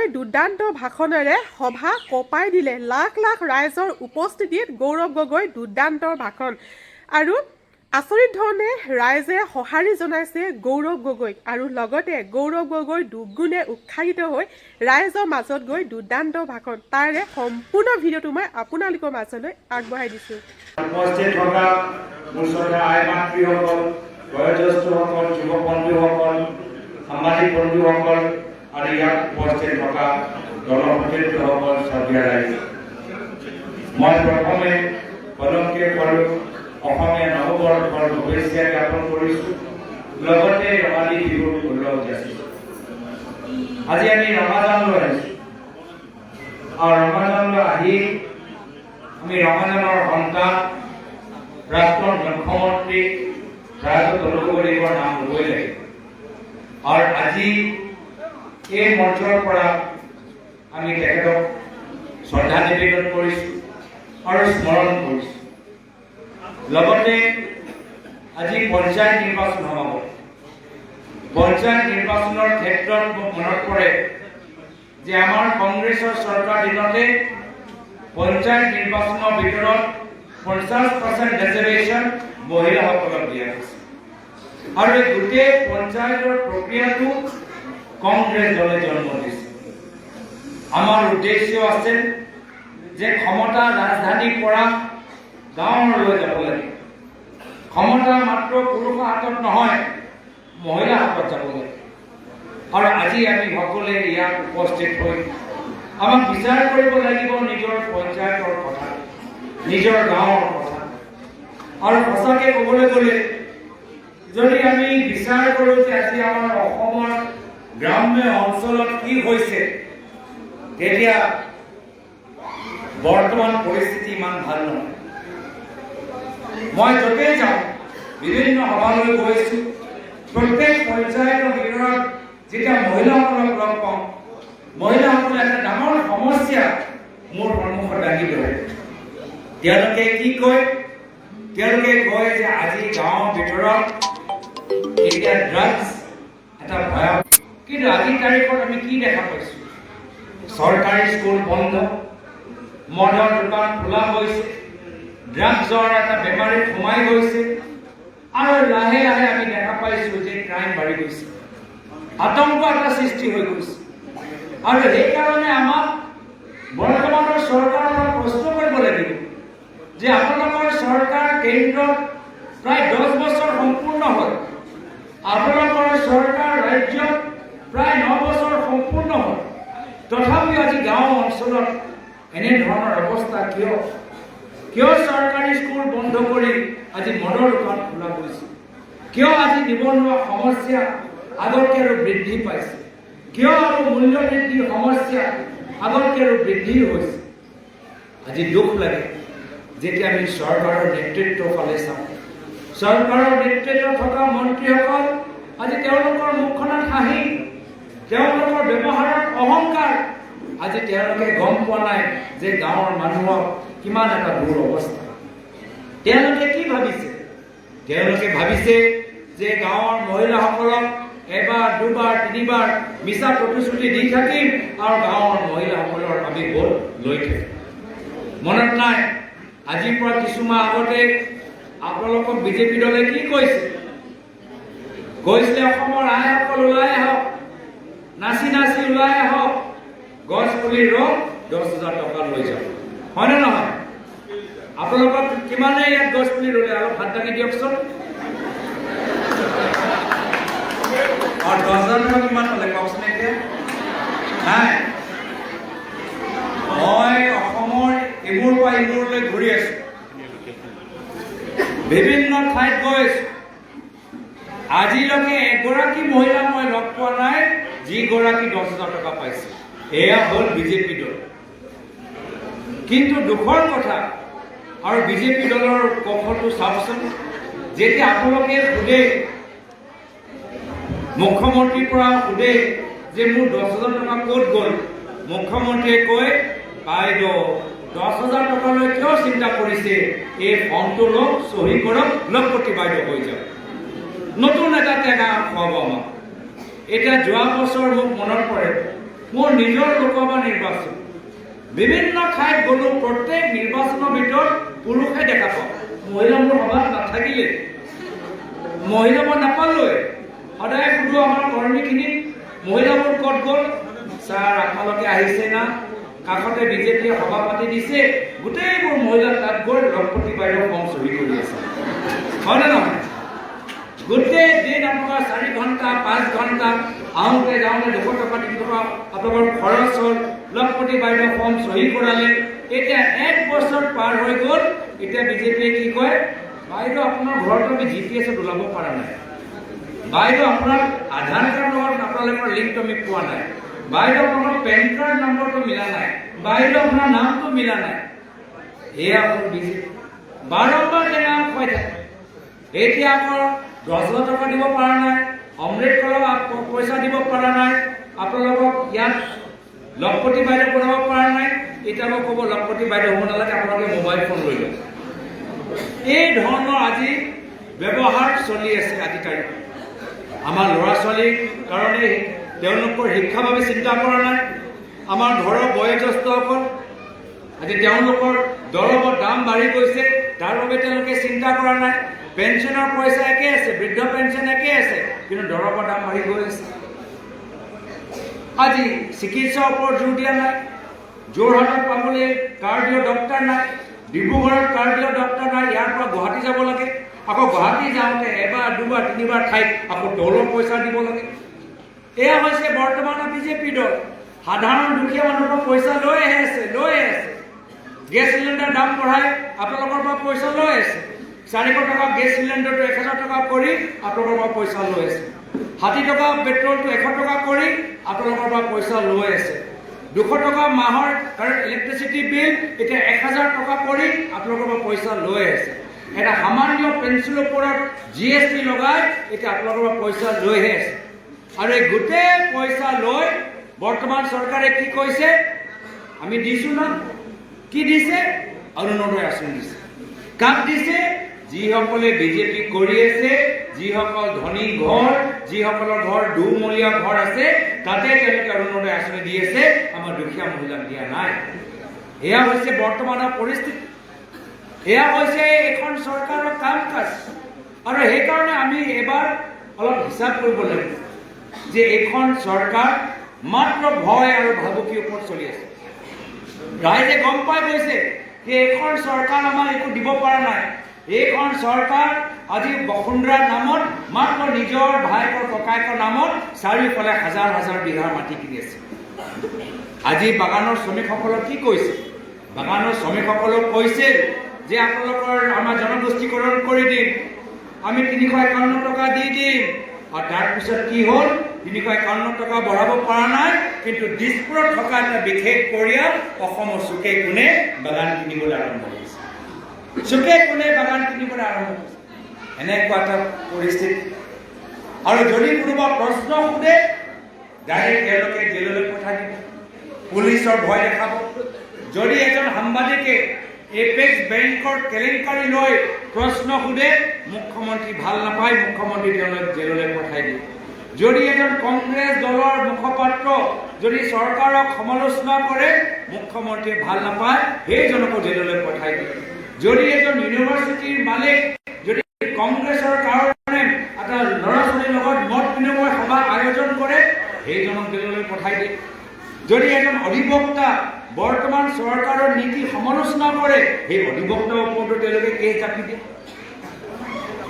গগৈ দুৰ্দান্ত ভাষণেৰে সভা কঁপাই দিলে। লাখ লাখ ৰাইজৰ উপস্থিতিত গৌৰৱ গগৈ দুৰ্দান্ত ভাষণ আৰু আচৰিত ধৰণে ৰাইজে সঁহাৰি জনাইছে গৌৰৱ গগৈক আৰু লগতে গৌৰৱ গগৈ দুগুণে উৎসাহিত হৈ ৰাইজৰ মাজত গৈ দুৰ্দান্ত ভাষণ। তাৰে সম্পূৰ্ণ ভিডিঅ'টো মই আপোনালোকৰ মাজলৈ আগবঢ়াই দিছোঁ। উপস্থিত থকা মোৰ শ্ৰদ্ধেয় আই মাতৃসকল, বয়োজ্যেষ্ঠসকল, যুৱক বন্ধুসকল, সামাজিক বন্ধুসকল আৰু ইয়াত উপস্থিত থকা জনপ্ৰতিনিধিসকল, শ্ৰদ্ধেয় ৰাইজ, মই প্ৰথমে পদক্ষেপ কৰোঁ অসমীয়া নৱবৰ্ষৰ শুভেচ্ছা জ্ঞাপন কৰিছোঁ, লগতে ৰঙালী বিহুৰ উল্লাস যাচিছোঁ। আজি আমি ৰমাজানলৈ আহিছোঁ আৰু ৰমাজানলৈ আহি আমি ৰমাজানৰ সন্তান প্ৰাক্তন মুখ্যমন্ত্ৰী ৰাজু তলুগৰীবৰ নাম ল'বই লাগিব আৰু আজি এই মঞ্চৰ পৰা আমি তেখেতক শ্ৰদ্ধা নিবেদন কৰিছোঁ আৰু স্মৰণ কৰিছোঁ। লগতে আজি পঞ্চায়ত নিৰ্বাচন হ'ব। পঞ্চায়ত নিৰ্বাচনৰ ক্ষেত্ৰত মোক মনত পৰে যে আমাৰ কংগ্ৰেছৰ চৰকাৰ দিনতে পঞ্চায়ত নিৰ্বাচনৰ ভিতৰত 50% ৰিজাৰ্ভেশ্যন মহিলাসকলক দিয়া হৈছে আৰু এই গোটেই পঞ্চায়তৰ প্ৰক্ৰিয়াটো কংগ্ৰেছ দলে জন্ম দিছে। আমাৰ উদ্দেশ্য আছে যে ক্ষমতা ৰাজধানীৰ পৰা গাঁৱলৈ যাব লাগে। ক্ষমতা মাত্ৰ পুৰুষৰ হাতত নহয়, মহিলাৰ হাতত যাব লাগে। আৰু আজি আমি সকলোৱে ইয়াত উপস্থিত হৈ আমাক বিচাৰ কৰিব লাগিব নিজৰ পঞ্চায়তৰ কথা, নিজৰ গাঁৱৰ কথা। আৰু সঁচাকৈ ক'বলৈ গ'লে যদি আমি বিচাৰ কৰোঁ যে আজি আমাৰ অসমৰ গ্ৰাম্য অঞ্চলত কি হৈছে, তেতিয়া বৰ্তমান পৰিস্থিতি ইমান ভাল নহয়। মই য'তেই যাওঁ, বিভিন্ন সভালৈ গৈছোঁ, প্ৰত্যেক পঞ্চায়তৰ ভিতৰত যেতিয়া মহিলাসকলক লগ পাওঁ, মহিলাসকলে এটা ডাঙৰ সমস্যা মোৰ সন্মুখত দাঙি ধৰে। তেওঁলোকে কি কয়? তেওঁলোকে কয় যে আজি গাঁৱৰ ভিতৰত এতিয়া ড্ৰাগছ এটা ভয়াৱহ। কিন্তু আজিৰ তাৰিখত আমি কি দেখা পাইছোঁ? চৰকাৰী স্কুল বন্ধ, মদৰ দোকান খোলা হৈছে, ড্ৰাগছৰ এটা বেমাৰীত সোমাই গৈছে আৰু লাহে লাহে আমি দেখা পাইছোঁ যে ক্ৰাইম বাঢ়ি গৈছে, আতংক এটা সৃষ্টি হৈ গৈছে। আৰু সেইকাৰণে আমাক বৰ্তমানৰ চৰকাৰৰ প্ৰশ্ন কৰিব লাগিব যে আপোনালোকৰ চৰকাৰ কেন্দ্ৰত প্ৰায় 10 বছৰ সম্পূৰ্ণ হ'ল, আপোনালোকৰ চৰকাৰ ৰাজ্যত প্ৰায় 9 বছৰ সম্পূৰ্ণ হ'ল, তথাপিও আজি গাঁও অঞ্চলত এনেধৰণৰ অৱস্থা কিয়? কিয় চৰকাৰী স্কুল বন্ধ কৰি আজি মদৰ দোকান খোলা গৈছে? কিয় আজি নিবনুৱা সমস্যা আগতকৈ আৰু বৃদ্ধি পাইছে? কিয় আৰু মূল্য বৃদ্ধিৰ সমস্যা আগতকৈ আৰু বৃদ্ধি হৈছে? আজি দুখ লাগে যেতিয়া আমি চৰকাৰৰ নেতৃত্বৰ ফালে চাওঁ। চৰকাৰৰ নেতৃত্বত থকা মন্ত্ৰীসকল আজি তেওঁলোকৰ মুখখনত হাঁহি, তেওঁলোকৰ ব্যৱহাৰত অহংকাৰ। আজি তেওঁলোকে গম পোৱা নাই যে গাঁৱৰ মানুহৰ কিমান এটা দূৰ অৱস্থা। তেওঁলোকে কি ভাবিছে? তেওঁলোকে ভাবিছে যে গাঁৱৰ মহিলাসকলক এবাৰ, দুবাৰ, তিনিবাৰ মিছা প্ৰতিশ্ৰুতি দি থাকিম আৰু গাঁৱৰ মহিলাসকলৰ আমি ভোট লৈ থাকিম। মনত নাই আজিৰ পৰা কিছুমাহ আগতে আপোনালোকক বিজেপি দলে কি কৈছে? কৈছিলে অসমৰ আইসকল ওলাই আহক, নাচি নাচি ওলাই আহক, গছ পুলি ৰোগ 10,000 টকা লৈ যাওক। হয়নে নহয়? আপোনালোকক কিমানে ইয়াত গছ পুলি ৰুলে? অলপ হাত দাঙি দিয়কচোন। আৰু 10,000 টকা কিমান পালে কওকচোন এতিয়া? নাই। মই অসমৰ ইমূৰ পৰা ইমূৰলৈ ঘূৰি আছো, বিভিন্ন ঠাইত গৈ আছো। আজিলৈকে এগৰাকী মহিলা মই লগ পোৱা নাই যিগৰাকী 10,000 টকা পাইছে। এয়া হ'ল বিজেপি দল। কিন্তু দুখৰ কথা, আৰু বিজেপি দলৰ কফটো চাওকচোন, যেতিয়া আপোনালোকে সোধে, মুখ্যমন্ত্ৰীৰ পৰা সোধে যে মোৰ 10,000 টকা ক'ত গ'ল, মুখ্যমন্ত্ৰীয়ে কয় বাইদেউ 10,000 টকালৈ কিয় চিন্তা কৰিছে? এই ফৰ্মটো লওক, চহী কৰক, লখপতি বাইদেউ হৈ যাওক। নতুন এটা টেকা খুৱাব আমাক। এতিয়া যোৱা বছৰ মোক মনত পৰে মোৰ নিজৰ লোকসভা নিৰ্বাচন বিভিন্ন ঠাইত গ'লো, প্ৰত্যেক নিৰ্বাচনৰ ভিতৰত পুৰুষে দেখা পাওঁ, মহিলা মোৰ সভাত নাথাকিলে, মহিলা মই নাপালোৱে। সদায় সুধো আমাৰ কৰ্মীখিনিক, মহিলাবোৰ ক'ত গ'ল? ছাৰ আপোনালোকে আহিছে না? কাষতে বিজেপিয়ে সভা পাতি দিছে, গোটেইবোৰ মহিলা তাত গৈ লখপতি বাইদেউ কম চহী কৰি আছে, হয়নে নহয়? গোটেই দিন আপোনালোকৰ 4 ঘণ্টা 5 ঘণ্টা আহোঁতে যাওঁতে 200 টকা 300 টকা আপোনালোকৰ খৰচ হ'ল, লখপতি বাইদেউ কম চহী কৰালে। এতিয়া 1 বছৰ পাৰ হৈ গ'ল, এতিয়া বিজেপিয়ে কি কয়? বাইদেউ আপোনাৰ ঘৰতো আমি GPS-ত ওলাব পৰা নাই, বাইদেউ আপোনাৰ আধাৰ কাৰ্ডৰ লগত আপোনালোকৰ লিংকটো আমি পোৱা নাই, বাইদেউ আপোনাৰ পেন কাৰ্ড নম্বৰটো মিলা নাই, বাইদেউ আপোনাৰ নামটো মিলা নাই। এয়া হ'ল বিজেপি, বাৰম্বাৰ টেঙা খুৱাই থাকে। এতিয়া আকৌ 10,000 টকা দিব পৰা নাই, অমৃত কলৰ পইচা দিব পৰা নাই, আপোনালোকক ইয়াত লখপতি বাইদেউ পঢ়াব পৰা নাই। এতিয়া আকৌ ক'ব লখপতি বাইদেউ হ'ব নালাগে, আপোনালোকে মোবাইল ফোন লৈ লওক। এই ধৰণৰ আজি ব্যৱহাৰ চলি আছে আজি তাৰিখত। আমাৰ ল'ৰা ছোৱালীৰ কাৰণে তেওঁলোকৰ শিক্ষাৰ বাবে চিন্তা কৰা নাই। আমাৰ ঘৰৰ বয়োজ্যেষ্ঠসকল আজি তেওঁলোকৰ দৰৱৰ দাম বাঢ়ি গৈছে, তাৰ বাবে তেওঁলোকে চিন্তা কৰা নাই। পেঞ্চনৰ পইচা একে আছে, বৃদ্ধ পেঞ্চন একে আছে, কিন্তু দৰৱৰ দাম বাঢ়ি গৈ আছে। আজি চিকিৎসাৰ ওপৰত জোৰ দিয়া নাই। যোৰহাটত পাবলৈ কাৰ্ডিঅ' ডক্টৰ নাই, ডিব্ৰুগড়ত কাৰ্ডিঅ' ডক্টৰ নাই, ইয়াৰ পৰা গুৱাহাটী যাব লাগে, আকৌ গুৱাহাটী যাওঁতে এবাৰ 2বাৰ 3বাৰ ঠাইত আকৌ টলৰ পইচা দিব লাগে। এয়া হৈছে বৰ্তমানৰ বিজেপি দল। সাধাৰণ দুখীয়া মানুহৰ পৰা পইচা লৈ আছে। গেছ চিলিণ্ডাৰ দাম বঢ়াই আপোনালোকৰ পৰা পইচা লৈ আছে। 400 টকা গেছ চিলিণ্ডাৰটো 1000 টকা কৰি আপোনালোকৰ পৰা পইচা লৈ আছে। 60 টকা পেট্ৰলটো 100 টকা কৰি আপোনালোকৰ পৰা পইচা লৈ আছে। 200 টকা মাহৰ ইলেক্ট্ৰিচিটি বিল এতিয়া 1000 টকা কৰি আপোনালোকৰ পৰা পইচা লৈ আছে। এটা সামান্য পেঞ্চিলৰ ওপৰত GST লগাই এতিয়া আপোনালোকৰ পৰা পইচা লৈহে আছে। আৰু এই গোটেই পইচা লৈ বৰ্তমান চৰকাৰে কি কৈছে? আমি দিছো না, কি দিছে? অৰুণোদয় আঁচনি দিছে। কাক দিছে? যিসকলে বিজেপি কৰি আছে, যিসকল ধনী ঘৰ, যিসকলৰ ঘৰ দুমলীয়া ঘৰ আছে, তাতে তেওঁলোকে অৰুণোদয় আঁচনি দি আছে, আমাৰ দুখীয়া মহিলাক দিয়া নাই। এয়া হৈছে বৰ্তমানৰ পৰিস্থিতি, এয়া হৈছে এখন চৰকাৰৰ কাম কাজ। আৰু সেইকাৰণে আমি এবাৰ অলপ হিচাপ কৰিব লাগিব যে এইখন চৰকাৰ মাত্ৰ ভয় আৰু ভাবুকিৰ ওপৰত চলি আছে। ৰাইজে গম পাই গৈছে যে এইখন চৰকাৰ আমাক একো দিব পৰা নাই। এইখন চৰকাৰ আজি বসুন্ধৰাৰ নামত মাত্ৰ নিজৰ ভাইকৰ ককায়েকৰ নামত চাৰিওফালে হাজাৰ হাজাৰ বিঘাৰ মাটি কিনি আছে। আজি বাগানৰ শ্ৰমিকসকলক কি কৈছে? বাগানৰ শ্ৰমিকসকলক কৈছে যে আপোনালোকৰ আমাৰ জনগোষ্ঠীকৰণ কৰি দিম, আমি 351 টকা দি দিম। আৰু তাৰপিছত কি হ'ল? 351 টকা বঢ়াব পৰা নাই, কিন্তু দিছপুৰত থকা এটা বিশেষ পৰিয়াল অসমৰ চুকে কোণে বাগান কিনিবলৈ আৰম্ভ কৰিছে। চুকে কোণে বাগান কিনিবলৈ আৰম্ভ কৰিছে। এনেকুৱা এটা পৰিস্থিতি। আৰু যদি কোনোবা প্ৰশ্ন সোধে, ডাইৰেক্ট তেওঁলোকে জেললৈ পঠাই দিব, পুলিচৰ ভয় দেখাব। যদি এজন সাংবাদিকে এপেক্স বেংকৰ কেলেংকাৰী লৈ প্ৰশ্ন সোধে, মুখ্যমন্ত্ৰী ভাল নাপায়, মুখ্যমন্ত্ৰী তেওঁলোক জেললৈ পঠাই দিয়ে। যদি এজন কংগ্ৰেছ দলৰ মুখপাত্ৰ যদি চৰকাৰক সমালোচনা কৰে, মুখ্যমন্ত্ৰীয়ে ভাল নাপায়, সেইজনকো জেললৈ পঠাই দিয়ে। যদি এজন ইউনিভাৰ্চিটিৰ মালিক যদি কংগ্ৰেছৰ কাৰণে এটা ল'ৰা ছোৱালীৰ লগত মত বিনিময় সভা আয়োজন কৰে, সেইজনক জেললৈ পঠাই দিয়ে। যদি এজন অধিবক্তা বৰ্তমান চৰকাৰৰ নীতি সমালোচনা কৰে, সেই অধিবক্তাৰ ওপৰতো তেওঁলোকে কেছ জাপি দিয়ে।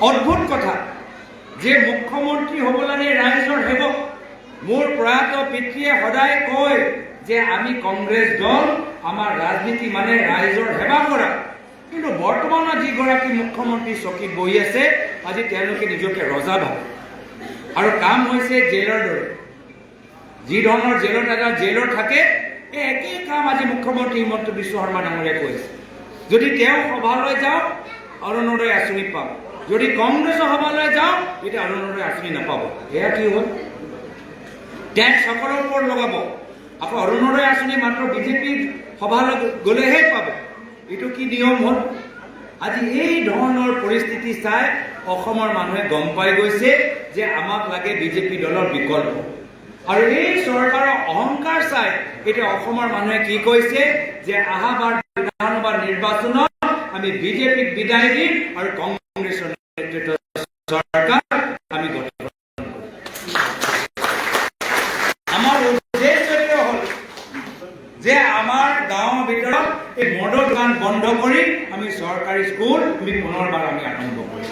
অদ্ভুত কথা যে মুখ্যমন্ত্ৰী হ'ব লাগে ৰাইজৰ সেৱক। মোৰ প্ৰয়াত পিতৃয়ে সদায় কয় যে আমি কংগ্ৰেছ দল, আমাৰ ৰাজনীতি মানে ৰাইজৰ সেৱা কৰা। কিন্তু বৰ্তমানৰ যিগৰাকী মুখ্যমন্ত্ৰী চকীত বহি আছে, আজি তেওঁলোকে নিজকে ৰজা ভাবে। আৰু কাম হৈছে জেলৰ দৰে। যি ধৰণৰ জেলত এটা জেলৰ থাকে, এই একেই কাম আজি মুখ্যমন্ত্ৰী হিমন্ত বিশ্ব শৰ্মা ডাঙৰীয়াই কৈছে। যদি তেওঁ সভালৈ যাওঁ, অৰুণোদয় আঁচনি পাব। যদি কংগ্ৰেছৰ সভালৈ যাওঁ, তেতিয়া অৰুণোদয় আঁচনি নাপাব। এয়া কি হ'ল? টেক্স সকলৰ ওপৰত লগাব, আকৌ অৰুণোদয় আঁচনি মাত্ৰ বিজেপিৰ সভালৈ গ'লেহে পাব। এইটো কি নিয়ম হ'ল? আজি এই ধৰণৰ পৰিস্থিতি চাই অসমৰ মানুহে গম পাই গৈছে যে আমাক লাগে বিজেপি দলৰ বিকল্প। আৰু এই চৰকাৰৰ অহংকাৰ চাই এতিয়া অসমৰ মানুহে কি কৈছে যে আহাবাৰ বিধানসভা নিৰ্বাচনত আমি বিজেপিক বিদায় দিম আৰু কংগ্ৰেছৰ নেতৃত্বত চৰকাৰ আমি গঠন কৰিম। আমাৰ উদ্দেশ্যটো হ'ল যে আমাৰ গাঁৱৰ ভিতৰত এই মদৰ দোকান বন্ধ কৰি আমি চৰকাৰী স্কুল আমি পুনৰবাৰ আমি আৰম্ভ কৰিম।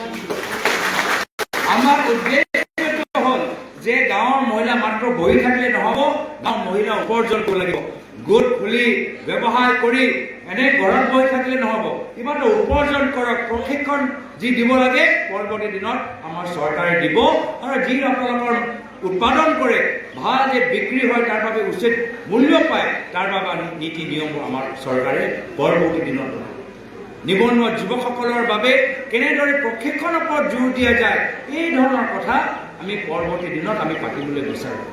আমাৰ উদ্দেশ্যটো হ'ল যে গাঁৱৰ মহিলা মাত্ৰ বহি থাকিলে নহ'ব, গাঁৱৰ মহিলা উপাৰ্জন কৰিব লাগিব। গোট খুলি ব্যৱসায় কৰি এনে ঘৰত বহি থাকিলে নহ'ব, কিবা এটা উপাৰ্জন কৰক। প্ৰশিক্ষণ যি দিব লাগে পৰৱৰ্তী দিনত আমাৰ চৰকাৰে দিব, আৰু যি আপোনালোকৰ উৎপাদন কৰে ভাল যে বিক্ৰী হয় তাৰ বাবে উচিত মূল্য পায় তাৰ বাবে নীতি নিয়মবোৰ আমাৰ চৰকাৰে পৰৱৰ্তী দিনত বনাব। নিবনুৱা যুৱকসকলৰ বাবে কেনেদৰে প্ৰশিক্ষণৰ ওপৰত জোৰ দিয়া যায় এই ধৰণৰ কথা আমি পৰৱৰ্তী দিনত আমি পাতিবলৈ বিচাৰোঁ।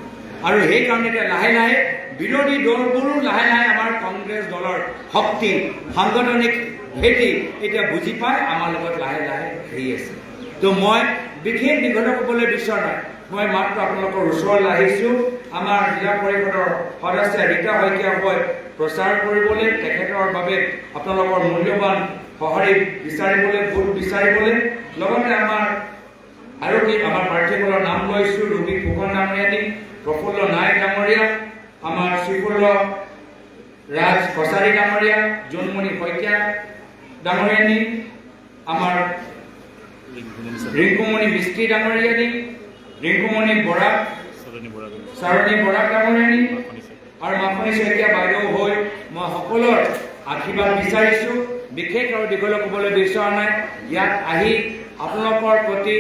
আৰু সেইকাৰণে এতিয়া লাহে লাহে বিৰোধী দলবোৰো লাহে লাহে আমাৰ কংগ্ৰেছ দলৰ শক্তি সাংগঠনিক ভেটি এতিয়া বুজি পাই আমাৰ লগত লাহে লাহে আহি আছে। তো মই বিশেষ দীঘলীয়া ক'বলৈ বিচৰা নাই, মই মাত্ৰ আপোনালোকৰ ওচৰলৈ আহিছোঁ। আমাৰ জিলা পৰিষদৰ সদস্য ৰীতা শইকীয়া হয় প্ৰচাৰ কৰিবলৈ, তেখেতৰ বাবে আপোনালোকৰ মূল্যৱান সঁহাৰি বিচাৰিবলৈ, ভোট বিচাৰিবলৈ। লগতে আমাৰ আৰু কি আমাৰ প্ৰাৰ্থীসকলৰ নাম লৈছোঁ: ৰবি ফুকন ডাঙৰীয়ানী, প্ৰফুল্ল নায়ক ডাঙৰীয়া, আমাৰ শ্ৰীফুল্ল ৰাজ কছাৰী ডাঙৰীয়া, জোনমণি শইকীয়া ডাঙৰীয়ানী, আমাৰ ৰিংকুমণি মিস্ত্ৰী ডাঙৰীয়ানী, ৰিংকুমণি বৰা, চাৰণী বৰা ডাঙৰীয়ানী আৰু মাখনি শইকীয়া বাইদেউ হৈ মই সকলোৰ আশীৰ্বাদ বিচাৰিছোঁ। বিশেষ আৰু দীঘলীয়া ক'বলৈ বিচৰা নাই। ইয়াত আহি আপোনালোকৰ প্ৰতি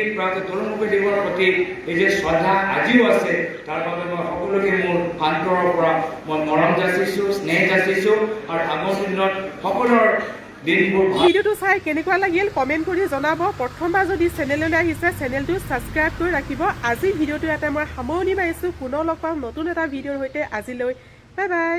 তৰুণমুখী দিৱসৰ প্ৰতি এই যে শ্ৰদ্ধা আজিও আছে তাৰ বাবে মই সকলোকে মোৰ অন্তৰৰ পৰা মই মৰম যাচিছোঁ, স্নেহ যাচিছোঁ, আৰু আগৰ দিনত সকলোৰ ভিডিঅ'টো চাই কেনেকুৱা লাগিল কমেণ্ট কৰি জনাব। প্ৰথমবাৰ যদি চেনেললৈ আহিছে চেনেলটো ছাবস্ক্ৰাইব কৰি ৰাখিব। আজি ভিডিঅ'টো ইয়াতে মই সামৰণি মাৰিছোঁ। পুনৰ লগ পাম নতুন এটা ভিডিঅ'ৰ সৈতে। আজিলৈ বাই বাই।